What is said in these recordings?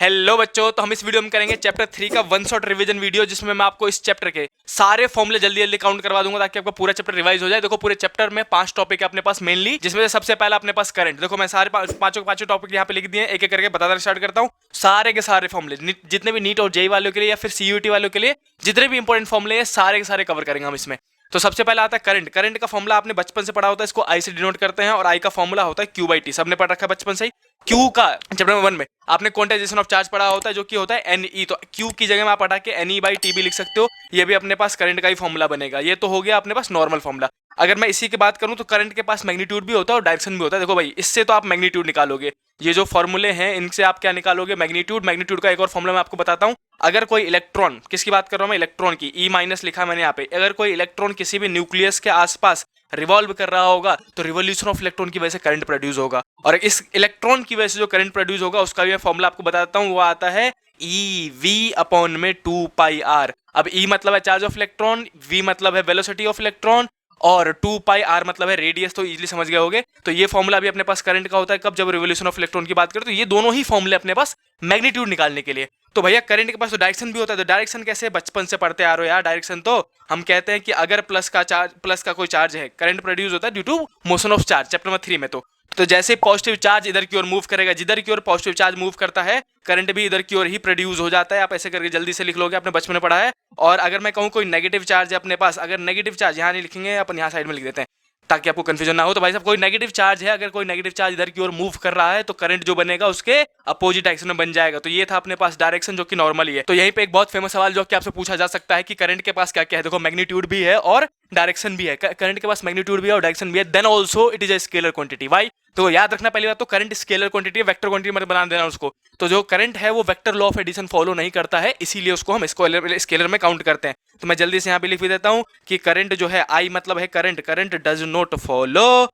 Hello बच्चों, तो हम इस वीडियो में करेंगे चैप्टर 3 का वन शॉट रिवीजन वीडियो, जिसमें मैं आपको इस चैप्टर के सारे फॉर्मूले जल्दी जल्दी काउंट करवा दूंगा ताकि आपका पूरा चैप्टर रिवाइज हो जाए। देखो, पूरे चैप्टर में 5 टॉपिक है अपने पास मेनली, जिसमें से सबसे पहला अपने पास करंट। देखो, मैं सारे पांचों टॉपिक यहाँ पे लिख दिए, एक एक करके बताना स्टार्ट करता हूँ। सारे के सारे फॉर्मूले जितने भी नीट और जेई वालों के लिए या फिर सीयूटी वालों के लिए जितने भी इंपॉर्टेंट फॉर्मूले हैं सारे के सारे कवर करेंगे हम इसमें। तो सबसे पहला आता है करंट। करंट का फॉर्मूला आपने बचपन से पढ़ा होता है, इसको आई से डिनोट करते हैं और आई का फॉर्मूला होता है क्यू बाई टी। सबने पढ़ रखा है बचपन से ही। क्यू का चैप्टर नंबर 1 में आपने क्वांटाइजेशन ऑफ चार्ज पढ़ा होता है, जो कि होता है एनई। तो क्यू की जगह में आप हटा के एनई बाई टी भी लिख सकते हो। ये भी अपने पास करंट का ही फॉर्मूला बनेगा। ये तो हो गया अपने पास नॉर्मल फॉर्मूला। अगर मैं इसी की बात करूं तो करंट के पास मैग्नीट्यूड भी होता है और डायरेक्शन भी होता है। देखो भाई, इससे तो आप मैग्नीट्यूड निकालोगे। ये जो फॉर्मूले हैं इनसे आप क्या निकालोगे? मैग्नीट्यूड। मैग्नीट्यूड का एक और फॉर्मूला मैं आपको बताता हूं। अगर कोई इलेक्ट्रॉन, किसकी बात कर रहा हूं मैं? इलेक्ट्रॉन की। ई माइनस लिखा मैंने यहाँ पे। अगर कोई इलेक्ट्रॉन किसी भी न्यूक्लियस के आसपास रिवॉल्व कर रहा होगा तो रिवोल्यूशन ऑफ इलेक्ट्रॉन की वजह से करंट प्रोड्यूस होगा। और इस इलेक्ट्रॉन की वजह से जो करंट प्रोड्यूस होगा उसका भी मैं फॉर्मूला आपको बता देता हूँ। वो आता है ई वी अपॉन में 2 पाई आर। अब ई मतलब है चार्ज ऑफ इलेक्ट्रॉन, वी मतलब है वेलोसिटी ऑफ इलेक्ट्रॉन और 2 पाई आर मतलब है रेडियस। तो इजीली समझ गए होगे। तो ये फॉर्मूला भी अपने पास करंट का होता है कब? जब रिवोल्यूशन ऑफ इलेक्ट्रॉन की बात करें। तो ये दोनों ही फॉर्मूले अपने पास मैग्नीट्यूड निकालने के लिए। तो भैया करंट के पास तो डायरेक्शन भी होता है। तो डायरेक्शन कैसे? बचपन से पढ़ते आ रहे हो यार डायरेक्शन। तो हम कहते हैं कि अगर प्लस का कोई चार्ज है, करंट प्रोड्यूस होता है due to motion of charge, chapter number 3 में। तो जैसे पॉजिटिव चार्ज इधर की ओर मूव करेगा, जिधर की ओर पॉजिटिव चार्ज मूव करता है करंट भी इधर की ओर ही प्रोड्यूस हो जाता है। आप ऐसे करके जल्दी से लिख लोगे, आपने बचपन में पढ़ा है। और अगर मैं कहूँ कोई नेगेटिव चार्ज है अपने पास, अगर नेगेटिव चार्ज यहाँ नहीं लिखेंगे, अपन यहाँ साइड में लिख देते हैं ताकि आपको कंफ्यूजन ना हो। तो भाई साहब, कोई नेगेटिव चार्ज है, अगर कोई नेगेटिव चार्ज इधर की ओर मूव कर रहा है तो करंट जो बनेगा उसके अपोजिट डायरेक्शन में बन जाएगा। तो ये था अपने पास डायरेक्शन, जो कि नॉर्मल ही है। तो यहीं पे एक बहुत फेमस सवाल जो कि आपसे पूछा जा सकता है कि करंट के पास क्या क्या है। देखो, मैग्नीट्यूड भी है और डायरेक्शन भी है। करंट के पास मैग्नीट्यूड भी है और डायरेक्शन भी है। Then also it is a scalar quantity. Why? तो याद रखना पहली बात तो करंट स्केलर क्वांटिटी है, वेक्टर क्वांटिटी मत बना देना उसको। तो जो करंट है वो vector law of addition follow नहीं करता है, इसीलिए उसको हम स्केलर में काउंट करते हैं। तो मैं जल्दी से यहाँ पे लिख भी देता हूँ कि करंट जो है, आई मतलब है current. Current does not follow,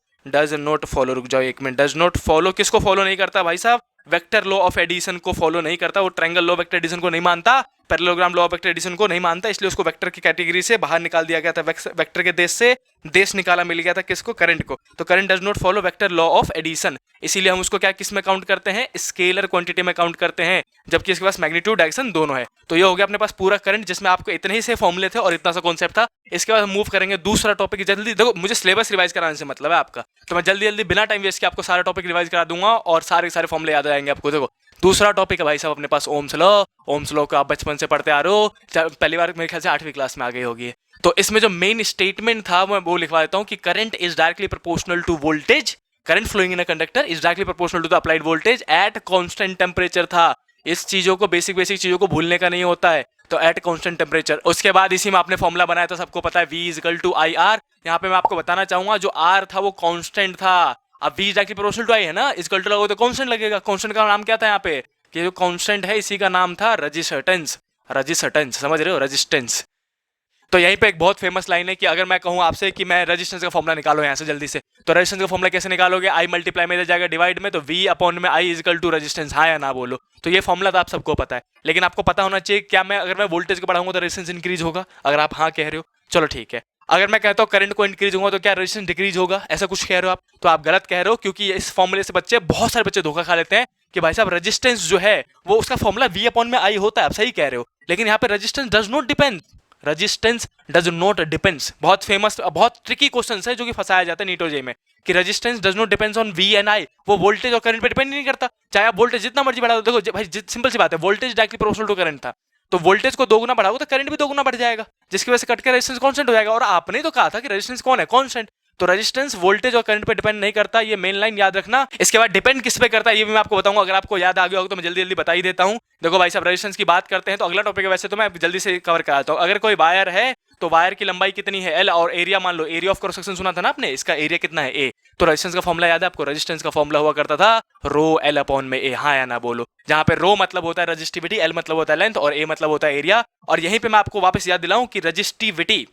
रुक जाओ एक मिनट। डज नॉट फॉलो किसको फॉलो नहीं करता भाई साहब? वेक्टर लॉ ऑफ एडिशन को फॉलो नहीं करता। वो ट्रायंगल लॉ वेक्टर एडिशन को नहीं मानता, parallelogram law of vector addition को नहीं मानता, इसलिए उसको वेक्टर की कैटेगरी से बाहर निकाल दिया गया था। वेक्टर के देश से देश निकाला मिल गया था किसको? करंट को। तो current does not follow vector law of addition, इसीलिए हम उसको क्या किस में काउंट करते हैं? स्केलर क्वांटिटी में काउंट करते हैं, जबकि इसके पास मैग्नीट्यूड डायरेक्शन दोनों है। तो ये हो गया अपने पास पूरा करंट, जिसमें आपको इतने ही से फॉर्मूले थे और इतना सा कॉन्सेप्ट था। इसके बाद हम मूव करेंगे दूसरा टॉपिक। जल्दी देखो, मुझे सिलेबस रिवाइज कराने से मतलब है आपका, तो मैं जल्दी जल्दी बिना टाइम वेस्ट के आपको सारा टॉपिक रिवाइज करा दूंगा और सारे सारे फॉर्मूले याद आ जाएंगे आपको। देखो, दूसरा टॉपिक है भाई साहब अपने पास ओम्स लॉ। ओम्स लॉ को आप बचपन से पढ़ते आ रहे हो, पहली बार मेरे ख्याल से 8वीं क्लास में आ गई होगी। तो इसमें जो मेन स्टेटमेंट था मैं वो लिखवा देता हूँ कि current is directly proportional to voltage. Current flowing in a conductor is directly proportional to the applied voltage at constant temperature था। इस चीजों को बेसिक चीजों को भूलने का नहीं होता है। तो एट कांस्टेंट टेम्परेचर। उसके बाद इसी में आपने फॉर्मूला बनाया था, सबको पता है, V equal to I R. यहाँ पे मैं आपको बताना चाहूंगा जो R था वो कांस्टेंट था। अब V डायरेक्टली प्रोपोर्शनल टू आई है ना, इक्वल टू लगोगे तो कांस्टेंट लगेगा। कांस्टेंट का नाम क्या था यहाँ पे? कि जो कांस्टेंट है इसी का नाम था रेजिस्टेंस। रेजिस्टेंस समझ रहे हो? रेजिस्टेंस। तो यहीं पे एक बहुत फेमस लाइन है कि अगर मैं कहूं आपसे कि मैं रेजिस्टेंस का फॉर्मूला निकालो यहाँ से जल्दी से, तो रेजिस्टेंस का फॉर्मूला कैसे निकालोगे? आई मल्टीप्लाई में इधर जाएगा डिवाइड में, तो V अपॉन में आई इक्वल टू रेजिस्टेंस। हाँ या ना बोलो? तो ये फॉर्मूला तो आप सबको पता है, लेकिन आपको पता होना चाहिए क्या मैं अगर मैं वोल्टेज को बढ़ाऊंगा तो रेजिस्टेंस इंक्रीज होगा? अगर आप हाँ कह रहे हो, चलो ठीक है। अगर मैं कहता हूँ करंट को इंक्रीज होगा तो क्या रेजिस्टेंस डिक्रीज होगा? ऐसा कुछ कह रहे हो आप, तो आप गलत कह रहे हो, क्योंकि इस फॉर्मूले से बहुत सारे बच्चे धोखा खा लेते हैं कि भाई साहब रेजिस्टेंस जो है वो उसका फॉर्मूला V अपॉन में आई होता है। आप सही कह रहे हो, लेकिन यहाँ पे resistance does not depend. Resistance does not depends. बहुत फेमस, बहुत ट्रिकी क्वेश्चन है जो कि फंसाया जाता है नीट और जेईई में, कि resistance does not depends on V and I। वो वोल्टेज और करंट पे डिपेंड नहीं करता, चाहे आप वोल्टेज जितना मर्जी बढ़ा दो। देखो भाई, सिंपल सी बात है, voltage directly proportional to current था, तो वोल्टेज को दोगुना बढ़ाओगे तो करंट भी दोगुना बढ़ जाएगा, जिसकी वजह से कट के रेजिस्टेंस कांस्टेंट हो जाएगा। और आपने तो कहा था कि रेजिस्टेंस कौन है? कांस्टेंट। तो रेजिस्टेंस वोल्टेज और करंट पे डिपेंड नहीं करता, ये मेन लाइन याद रखना। इसके बाद डिपेंड किस पे करता है ये भी मैं आपको बताऊंगा। अगर आपको याद आ गया होगा तो मैं जल्दी जल्दी बता ही देता हूं। देखो भाई साहब, रेजिस्टेंस की बात करते हैं तो अगला टॉपिक है, वैसे तो मैं जल्दी से कवर कराता हूं। अगर कोई वायर है तो वायर की लंबाई कितनी है? L, और एरिया मान लो, एरिया ऑफ क्रॉस सेक्शन सुना था ना आपने, इसका एरिया कितना है? A। तो रेजिस्टेंस का फॉर्मूला याद है आपको? रेजिस्टेंस का फॉर्मूला हुआ करता था रो L अपॉन में A। हाँ या ना बोलो? जहां पे रो मतलब होता है रेजिस्टिविटी, L मतलब होता है लेंथ और A मतलब होता है एरिया। और यहीं पे मैं आपको वापस याद दिलाऊं कि रजिस्टिविटी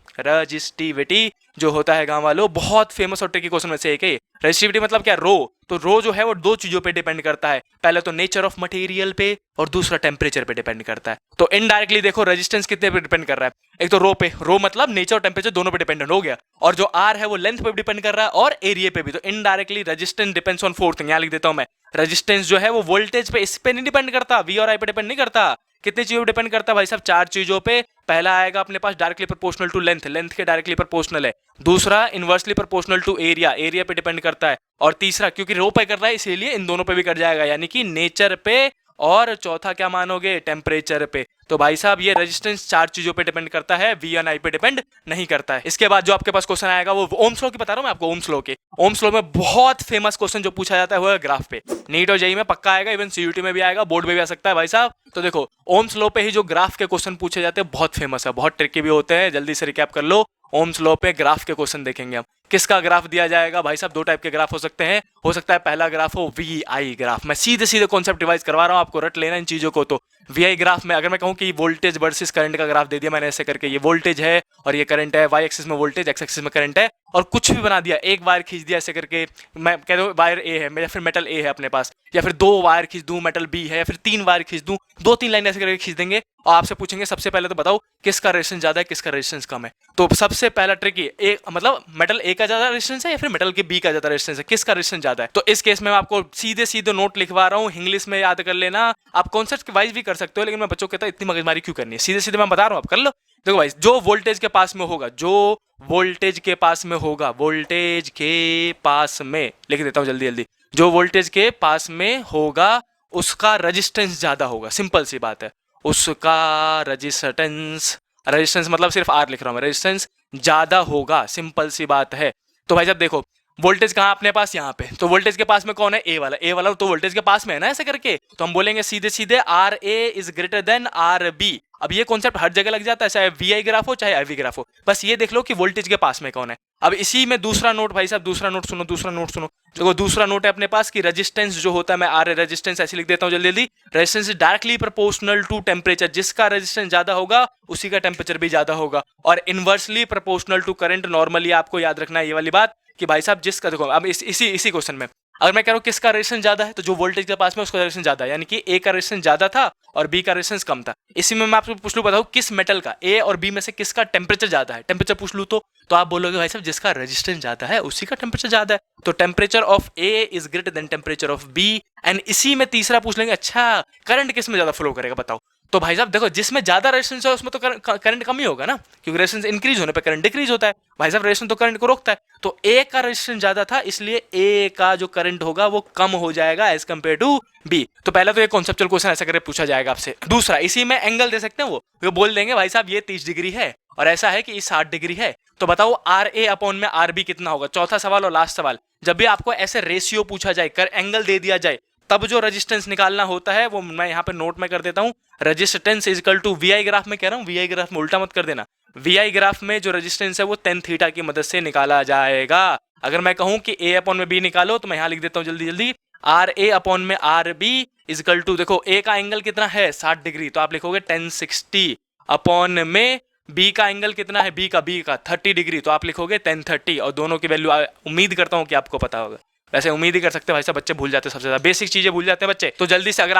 जो होता है गांव वालों, बहुत फेमस और ट्रिकी क्वेश्चन में से एक है। रेजिस्टिविटी मतलब क्या? रो। तो रो जो है वो दो चीजों पे डिपेंड करता है, पहले तो नेचर ऑफ मटेरियल पे और दूसरा टेम्परेचर पे डिपेंड करता है। तो इनडायरेक्टली देखो रेजिस्टेंस कितने पे डिपेंड कर रहा है? एक तो रो पे, रो मतलब नेचर और टेम्परेचर दोनों पे डिपेंडेंट हो गया, और जो R है वो लेंथ पे डिपेंड कर रहा है और एरिया पे भी। तो indirectly resistance depends on 4 thing. यहाँ लिख देता हूं मैं, रेजिस्टेंस जो है वो वोल्टेज पे, इस पे नहीं डिपेंड करता, वी और आई पे डिपेंड नहीं करता। कितनी चीजों पे डिपेंड करता है भाई साहब? 4 चीजों पे। पहला आएगा अपने पास directly proportional to length, length के डायरेक्टली प्रोपोर्शनल है। दूसरा inversely proportional to area, area पे डिपेंड करता है। और तीसरा क्योंकि रो पे कर रहा है इसीलिए इन दोनों पे भी कर जाएगा, यानी कि नेचर पे। और चौथा क्या मानोगे? टेम्परेचर पे। तो भाई साहब ये रेजिस्टेंस 4 चीजों पे डिपेंड करता है, वी एंड आई पे डिपेंड नहीं करता है। इसके बाद जो आपके पास क्वेश्चन आएगा वो ओम्स लॉ की बता रहा हूं मैं आपको, ओम्स लॉ के। ओम्स लॉ में बहुत फेमस क्वेश्चन जो पूछा जाता है वो है ग्राफ पे। नीट और जेईई में पक्का आएगा, इवन सीयूटी में भी आएगा, बोर्ड में भी आ सकता है भाई साहब। तो देखो ओम्स लॉ पे ही जो ग्राफ के क्वेश्चन पूछे जाते हैं बहुत फेमस है, बहुत ट्रिकी भी होते हैं। जल्दी से रिकैप कर लो, ओम्स लॉ पे ग्राफ के क्वेश्चन देखेंगे हम। किसका ग्राफ दिया जाएगा भाई साहब? 2 टाइप के ग्राफ हो सकते हैं। हो सकता है पहला ग्राफ हो वी आई ग्राफ, मैं सीधे सीधे कॉन्सेप्ट रिवाइज करवा रहा हूं आपको, रट लेना इन चीजों को। तो वी आई ग्राफ में अगर मैं कहूं कि वोल्टेज वर्सेस करंट का ग्राफ दे दिया मैंने ऐसे करके, ये वोल्टेज है और ये करंट है, वाई एक्सिस में वोल्टेज, एक्स एक्सिस में करंट है, और कुछ भी बना दिया, एक वायर खींच दिया ऐसे करके, मैं कह दूं वायर ए है या फिर मेटल ए है अपने पास, या फिर 2 वायर खींच दूं मेटल बी है, या फिर 3 वायर खींच दूं, 2-3 लाइन ऐसे करके खींच देंगे और आपसे पूछेंगे सबसे पहले तो बताओ किसका रेजिस्टेंस ज्यादा है, किसका रेजिस्टेंस कम है। तो सबसे पहला ट्रिक ये, मतलब मेटल ए का ज्यादा रेजिस्टेंस है या फिर मेटल के बी का ज्यादा रेजिस्टेंस है, किसका रेजिस्टेंस ज्यादा है। तो इस केस में मैं आपको सीधे सीधे नोट लिखवा रहा हूं, इंग्लिश में याद कर लेना। आप कॉन्सेप्ट वाइज भी कर सकते हो, लेकिन मैं बच्चों कहता इतनी मगजमारी क्यों करनी है, सीधे सीधे मैं बता रहा हूं, आप कर लो। देखो भाई, जो वोल्टेज के पास में होगा, जो वोल्टेज के पास में होगा, वोल्टेज के पास में लिख देता हूं जल्दी जल्दी, जो वोल्टेज के पास में होगा उसका रेजिस्टेंस ज्यादा होगा, सिंपल सी बात है। उसका रेजिस्टेंस, रेजिस्टेंस मतलब सिर्फ आर लिख रहा हूं मैं, रेजिस्टेंस ज्यादा होगा, सिंपल सी बात है। तो भाई साहब देखो वोल्टेज कहाँ अपने पास? यहाँ पे। तो वोल्टेज के पास में कौन है? ए वाला, ए वाला तो वोल्टेज के पास में है ना, ऐसे करके। तो हम बोलेंगे सीधे सीधे R A is greater than R B. अब ये कॉन्सेप्ट हर जगह लग जाता है, चाहे वी आई ग्राफ हो चाहे आई वी ग्राफ हो, बस ये देख लो कि वोल्टेज के पास में कौन है। अब इसी में दूसरा नोट भाई साहब, दूसरा नोट सुनो, दूसरा नोट सुनो। देखो दूसरा नोट है अपने पास कि रेजिस्टेंस जो होता है, मैं आर रेजिस्टेंस ऐसे लिख देता हूँ जल्दी जल्दी, resistance is directly proportional to temperature, जिसका रेजिस्टेंस ज्यादा होगा उसी का टेम्परेचर भी ज्यादा होगा। और inversely proportional to current, normally आपको याद रखना है ये वाली बात कि भाई साहब जिसका, देखो अब इसी क्वेश्चन में अगर मैं कह रहा हूं किसका रेजिस्टेंस ज्यादा है, तो जो वोल्टेज के पास में उसका रेजिस्टेंस ज्यादा है, यानी कि ए का रेजिस्टेंस ज्यादा था और बी का रेजिस्टेंस कम था। इसी में मैं आपको पूछ लूं, बताओ किस मेटल का, ए और बी में से किसका टेम्परेचर ज्यादा है, टेम्परेचर पूछ लूं तो आप बोलोगे भाई साहब जिसका रेजिस्टेंस ज्यादा है उसी का टेम्परेचर ज्यादा है। तो temperature of A is greater than temperature of B. And इसी में तीसरा पूछ लेंगे, अच्छा करंट किस में ज्यादा फ्लो करेगा बताओ। तो भाई साहब देखो जिसमें ज्यादा रेजिस्टेंस है उसमें तो करंट कम ही होगा ना, क्योंकि रेजिस्टेंस इंक्रीज होने पे करंट डिक्रीज होता है। भाई साहब रेजिस्टेंस तो करंट को रोकता है, तो ए का रेजिस्टेंस ज्यादा था इसलिए ए का जो करंट होगा वो कम हो जाएगा एज कंपेयर टू बी। तो पहला तो ये कॉन्सेप्चुअल क्वेश्चन ऐसा करके पूछा जाएगा आपसे। दूसरा, इसी में एंगल दे सकते हैं, वो बोल देंगे भाई साहब ये 30 डिग्री है और ऐसा है कि ये 60 डिग्री है, तो बताओ आर ए अपॉन में आर बी कितना होगा। चौथा सवाल और लास्ट सवाल, जब भी आपको ऐसे रेशियो पूछा जाए, कर एंगल दे दिया जाए, तब जो रेजिस्टेंस निकालना होता है वो मैं यहाँ पे नोट में कर देता हूँ, resistance is equal to V I graph में कह रहा हूँ, वी आई ग्राफ में उल्टा मत कर देना, वी आई ग्राफ में जो रेजिस्टेंस है वो tan थीटा की मदद से निकाला जाएगा। अगर मैं कहूँ कि ए अपॉन में बी निकालो तो मैं यहाँ लिख देता हूँ जल्दी जल्दी, आर ए अपॉन में R B is equal to, देखो ए का एंगल कितना है 60 डिग्री, तो आप लिखोगे tan 60 अपॉन में बी का एंगल कितना है, बी का 30 डिग्री, तो आप लिखोगे tan 30। और दोनों की वैल्यू उम्मीद करता हूँ कि आपको पता होगा, वैसे उम्मीद ही कर सकते हैं भाई साहब, बच्चे भूल जाते हैं, सबसे ज्यादा बेसिक चीजें भूल जाते हैं बच्चे। तो जल्दी से अगर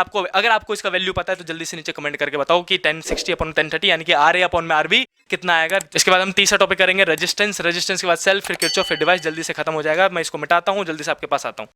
आपको इसका वैल्यू पता है तो जल्दी से नीचे कमेंट करके बताओ कि tan 60 अपॉन tan 30 यानी कि आर ए अपॉन में आर बी कितना आएगा। इसके बाद हम तीसरा टॉपिक करेंगे रेजिस्टेंस, रेजिस्टेंस के बाद सेल्फ, फिर किरचॉफ, फिर डिवाइस। जल्दी से खत्म हो जाएगा, मैं इसको मिटाता हूँ, जल्दी से आपके पास आता हूँ।